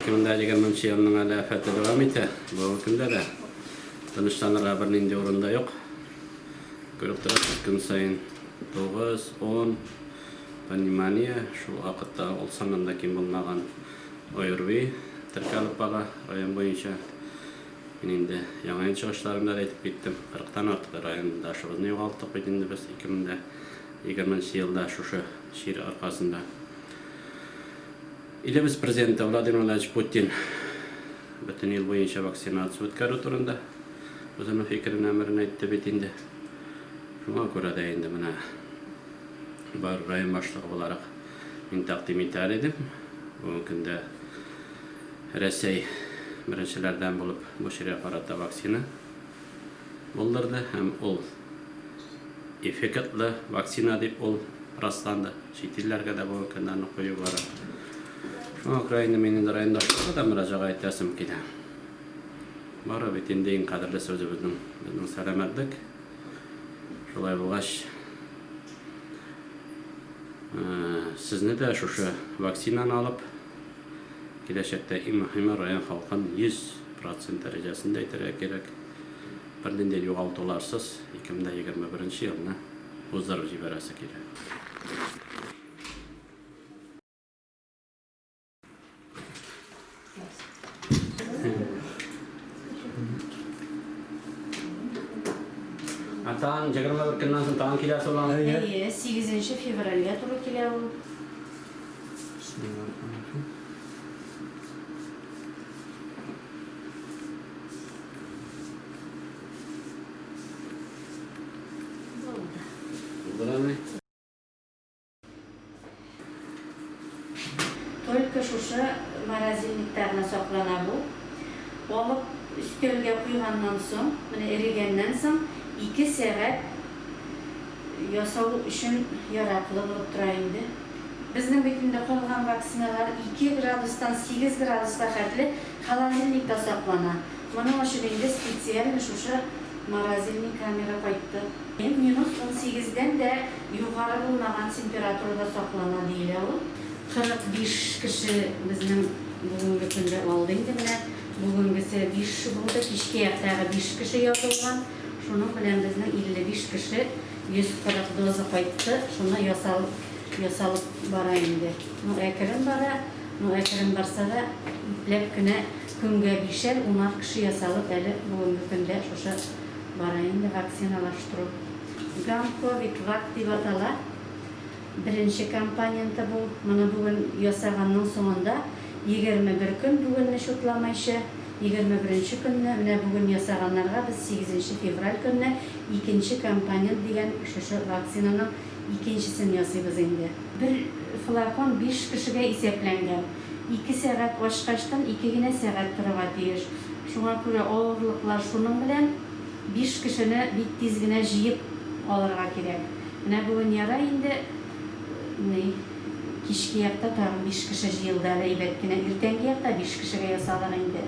2020 yılının alafeti devam ete. Bu hükümde de tanıştanlara birinin de orunda yok. Görüp durasız gün sayın 9-10 Panimaniya şu vakıtta olsanında kim bulunağın oyurvi Türkalıp bağa rayon boyunca benim de yanayın çıkışlarımda da etip gittim. 40'tan artık rayonda aşığını yoğalttık bitindi biz 2020 yılda şu şiir arkasında. İle biz Prezident Vladimir Vladimirovич Putin bütün yıl boyunca vaksinasyon ötkürü turunda özünün fikrini emrini etti bitindi. Şuna göre de indi bana bar rayon başlığı olarak ben takdim ithal edim. Bugün de Resey birinçilerden bulup bu şiraya karata vaksini buldurdu. Hem ol efekatlı vaksina deyip ol rastlandı. Şitillerge de bu kendilerini koyu var. Şuna Ukrayna menin rayondaşlığı da müracaat ettim ki de. Bara bitindiğin kadarlı sözü bizim selametlik. Şolay bulgaç. Sizni de şu vaksinanı alıp gelecekte hem rayon halkın 100% derecesinde iterek gerek. Birden de yoğaltılarsız 2021 yılına uzdurıp jiberası gerek. Atan jagarma berkenan tentang kilası olan. İyi, 8 fevralga to'g'ri keladi. Только şuşa morozelniklarni saqlana bu. Olib üstölge qo'ygandan so'ng, mana erigandan so'ng 2 saat yasal üçün yaratılıb bo'lib turaydı. Bizning bekimde qo'yilgan vaksinalar 2 gradusdan 8 gradusga qadar xolodilnikda saqlanadi. Mana shu yerda spetsial şuşa morozelnik kamera qo'yibdi. -18 dan da yuqori bo'lmagan temperaturada saqlanadi deyiladi. 45 kishi bizning bugungi kunda oldingi bilan bugüngisi 5 bo'ldi, kechga yaqtag'i 5 kishi yozilgan. Şunun bilan bizning 55 kishi 140 doza qo'yibdi. Shuni yasalib boraydi. Bu ekran bara, bu ekran barsa da lep kunga 5-10 kishi yasalib hali bugungi kunda o'sha boraydi vaksinalashtirish. Covid vakti vatala birinchi kampaniyada bu mana bugun yasagandan so'nda 21 kun bugunni shotlamayshi 21 kunni mana bugun yasaganlarga biz 8 fevral kunni ikinchi kampaniya degan o'sha vaksinaning ikinchisini yasaymiz endi. Bir flakon 5 kishiga hisoblangan. 2 soat boshqashdan 2 soat turadi. Shunga ko'ra og'irliklar shuning bilan 5 kishini bittizgina jiyib olirga kerak. Mana bugun yara endi kechki yoqda tag'in 5 kishi jiyildi. Albatta ertangi yoqda 5 kishiga yasalgan endi.